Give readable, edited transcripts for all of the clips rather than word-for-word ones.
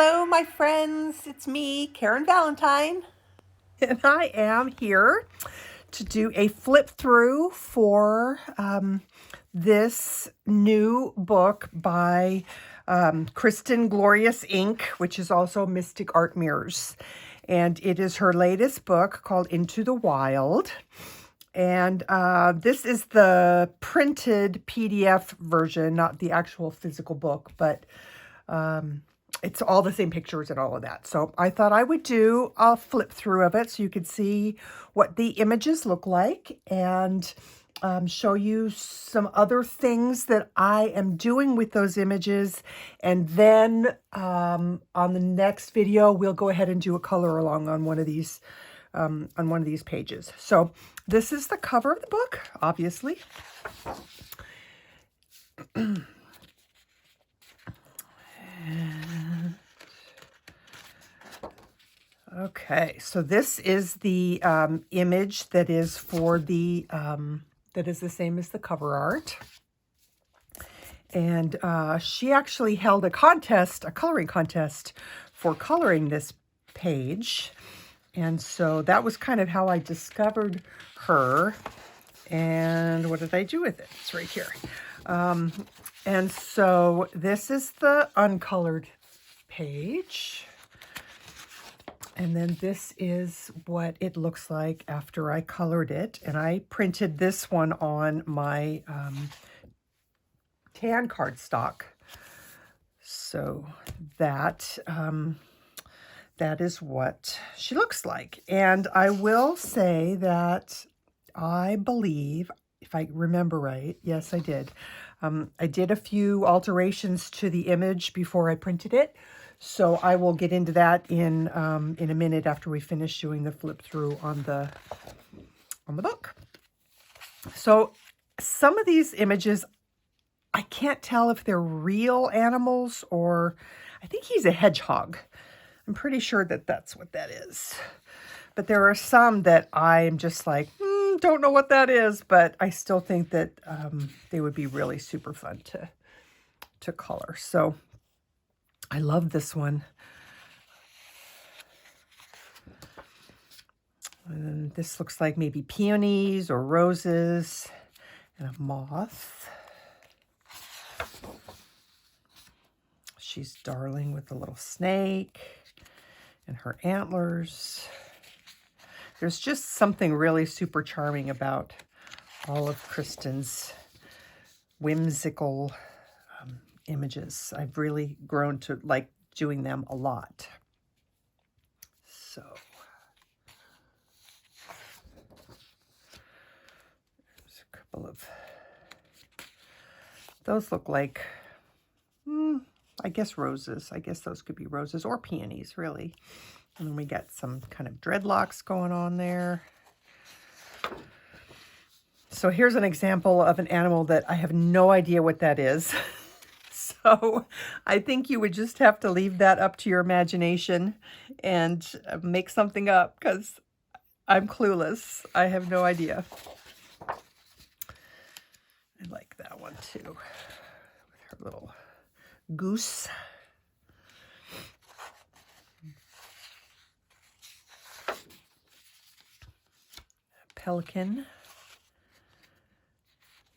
Hello, my friends. It's me, Karen Valentine. And I am here to do a flip through for this new book by Kristen Glorious Inc., which is also Mystic Art Mirrors. And it is her latest book called Into the Wild. And this is the printed PDF version, not the actual physical book, but it's all the same pictures and all of that. So I thought I would do a flip through of it so you could see what the images look like and show you some other things that I am doing with those images. And then on the next video, we'll go ahead and do a color along on one of these pages. So this is the cover of the book, obviously. Okay, so this is the image that is for the that is the same as the cover art. And she actually held a contest, a coloring contest for coloring this page. And so that was kind of how I discovered her. And what did I do with it? It's right here. And so this is the uncolored page. And then this is what it looks like after I colored it. And I printed this one on my tan cardstock. So that that is what she looks like. And I will say that I believe, if I remember right, yes, I did. I did a few alterations to the image before I printed it. So I will get into that in a minute after we finish doing the flip through on the book. So some of these images, I can't tell if they're real animals or I think he's a hedgehog. I'm pretty sure that that's what that is. But there are some that I'm just like, don't know what that is, but I still think that they would be really super fun to color. So I love this one. And this looks like maybe peonies or roses and a moth. She's darling with the little snake and her antlers. There's just something really super charming about all of Kristen's whimsical images. I've really grown to like doing them a lot. So there's a couple of, those look like, I guess roses. I guess those could be roses or peonies, really. And then we got some kind of dreadlocks going on there. So here's an example of an animal that I have no idea what that is. So I think you would just have to leave that up to your imagination and make something up because I'm clueless. I have no idea. I like that one too, with her little goose. Pelican.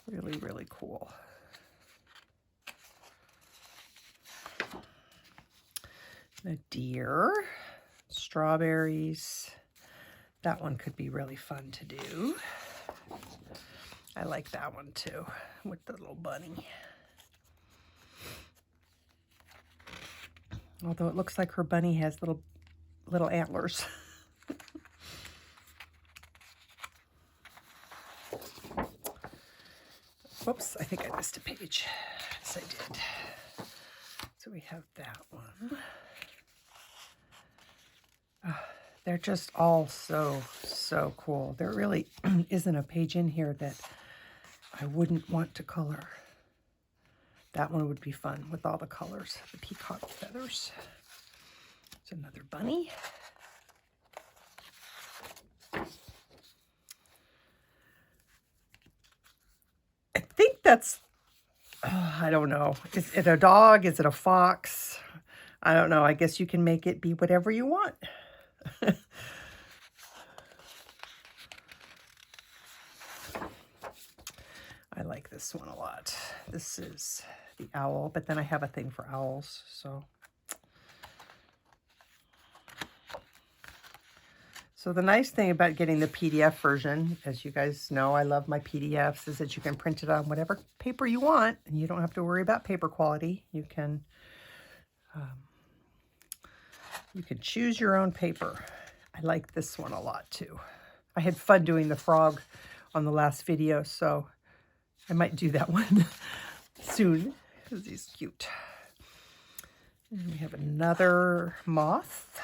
Really, really cool. A deer, strawberries. That one could be really fun to do. I like that one too, with the little bunny. Although it looks like her bunny has little antlers. Whoops, I think I missed a page. Yes, I did. So we have that one. They're just all so cool. There really isn't a page in here that I wouldn't want to color. That one would be fun with all the colors, the peacock feathers. There's another bunny. I think that's, I don't know. Is it a dog? Is it a fox? I don't know. I guess you can make it be whatever you want. I like this one a lot. This is the owl, but then I have a thing for owls, so. So the nice thing about getting the PDF version, as you guys know, I love my PDFs, is that you can print it on whatever paper you want, and you don't have to worry about paper quality. You can choose your own paper. I like this one a lot too. I had fun doing the frog on the last video, so I might do that one soon because he's cute. And we have another moth.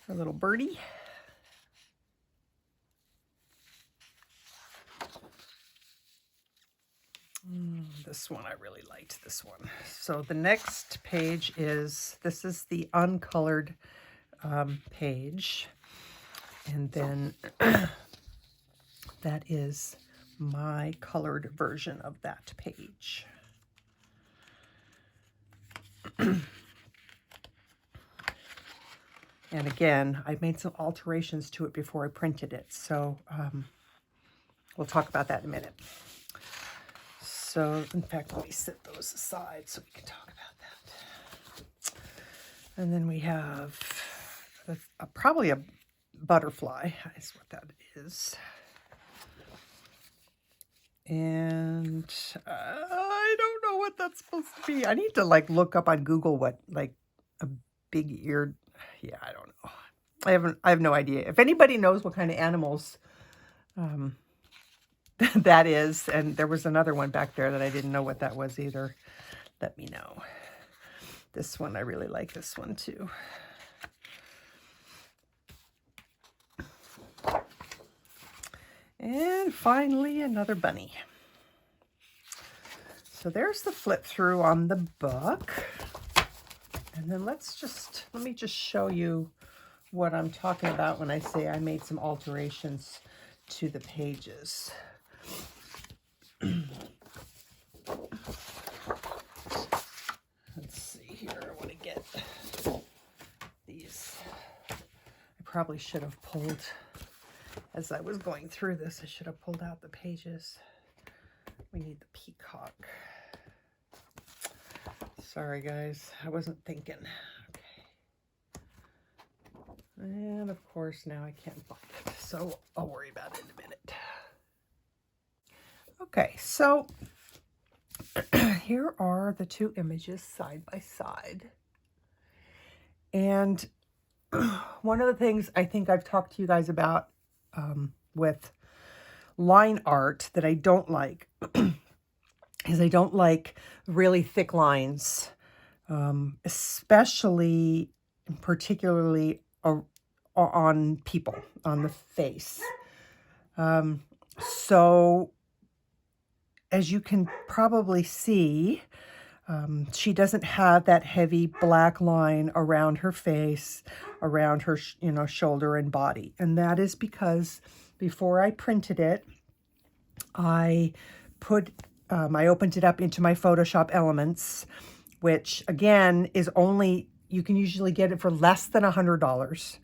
Our little birdie. This one, I really liked this one. So the next page is, this is the uncolored page. And then that is my colored version of that page. And again, I made some alterations to it before I printed it. So we'll talk about that in a minute. So in fact, let me set those aside so we can talk about that. And then we have probably a butterfly is what that is. And I don't know what that's supposed to be. I need to like look up on Google what like a big-eared, yeah, I don't know. I have no idea. If anybody knows what kind of animals that is, and there was another one back there that I didn't know what that was either, let me know. This one, I really like this one too. And finally, another bunny. So there's the flip through on the book. And then let me just show you what I'm talking about when I say I made some alterations to the pages. Let's see here. I want to get these. I probably should have pulled, as I was going through this, I should have pulled out the pages. We need the peacock. Sorry, guys. I wasn't thinking. Okay. And of course, now I can't find it. So I'll worry about it in a minute. Okay, so here are the two images side by side. And one of the things I think I've talked to you guys about with line art that I don't like is I don't like really thick lines, especially, particularly on people, on the face. So as you can probably see, she doesn't have that heavy black line around her face, around her, shoulder and body. And that is because before I printed it, I opened it up into my Photoshop Elements, which again is only, you can usually get it for less than $100.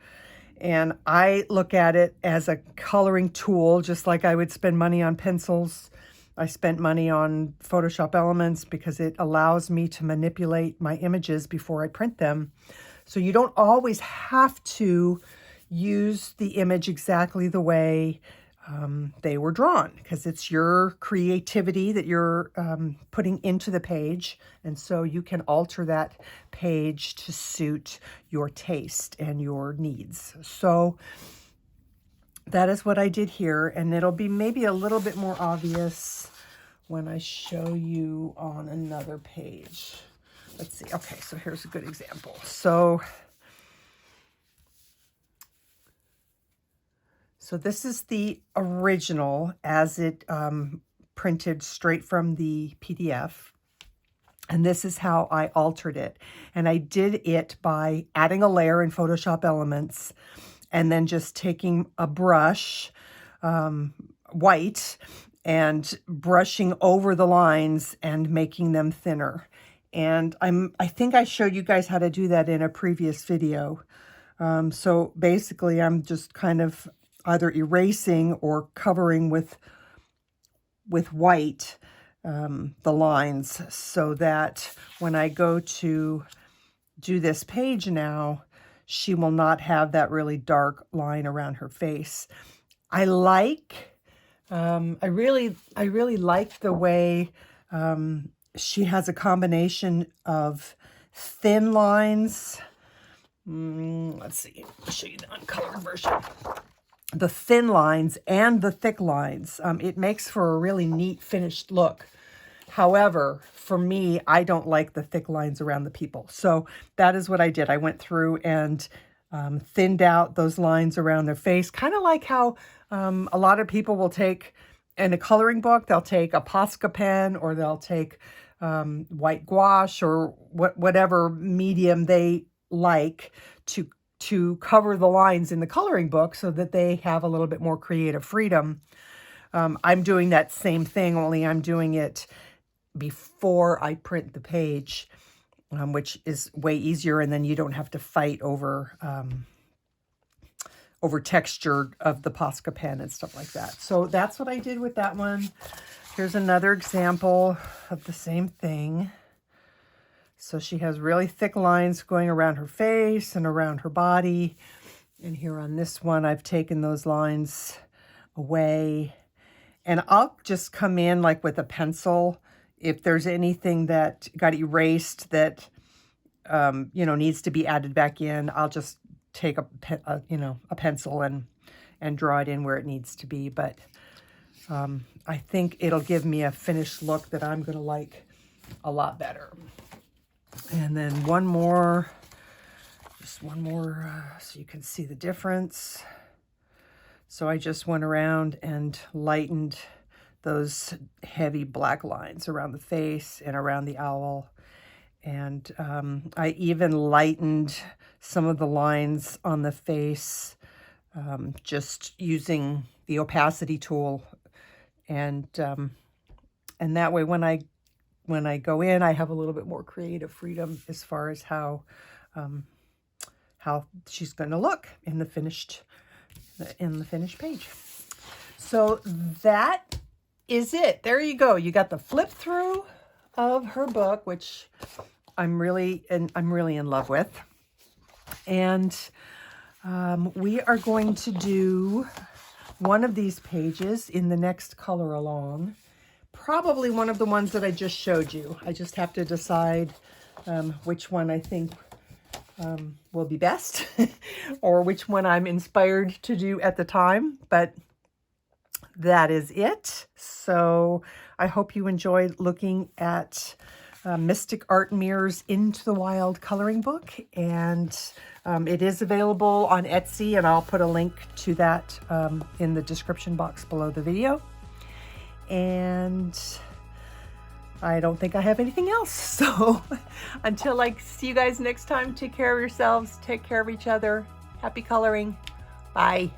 And I look at it as a coloring tool, just like I would spend money on pencils. I spent money on Photoshop Elements because it allows me to manipulate my images before I print them. So you don't always have to use the image exactly the way they were drawn, because it's your creativity that you're putting into the page. And so you can alter that page to suit your taste and your needs. So that is what I did here, and it'll be maybe a little bit more obvious when I show you on another page. Let's see. Okay, so here's a good example. So this is the original as it printed straight from the PDF. And this is how I altered it. And I did it by adding a layer in Photoshop Elements and then just taking a brush, white, and brushing over the lines and making them thinner. And I think I showed you guys how to do that in a previous video. So basically I'm just kind of either erasing or covering with white the lines, so that when I go to do this page now, she will not have that really dark line around her face. I really like the way she has a combination of thin lines. Let's see, I'll show you the uncolored version. The thin lines and the thick lines. It makes for a really neat finished look. However, for me, I don't like the thick lines around the people. So that is what I did. I went through and thinned out those lines around their face, kind of like how a lot of people will take, in a coloring book, they'll take a Posca pen, or they'll take white gouache, or whatever medium they like to cover the lines in the coloring book so that they have a little bit more creative freedom. I'm doing that same thing, only I'm doing it before I print the page, which is way easier, and then you don't have to fight over texture of the Posca pen and stuff like that. So that's what I did with that one. Here's another example of the same thing. So she has really thick lines going around her face and around her body. And here on this one, I've taken those lines away. And I'll just come in like with a pencil. If there's anything that got erased that, needs to be added back in, I'll just take a pencil and draw it in where it needs to be. But I think it'll give me a finished look that I'm going to like a lot better. And then just one more, so you can see the difference. So I just went around and lightened those heavy black lines around the face and around the owl. And I even lightened some of the lines on the face, just using the opacity tool. And that way, when I go in, I have a little bit more creative freedom as far as how she's going to look in the finished page. So that is it. There you go. You got the flip through of her book, which I'm really in love with. And we are going to do one of these pages in the next color along. Probably one of the ones that I just showed you. I just have to decide which one I think will be best or which one I'm inspired to do at the time. But that is it. So I hope you enjoyed looking at Mystic Art Mirrors Into the Wild coloring book. And it is available on Etsy, and I'll put a link to that in the description box below the video. And I don't think I have anything else. So until I see you guys next time, take care of yourselves, take care of each other. Happy coloring. Bye.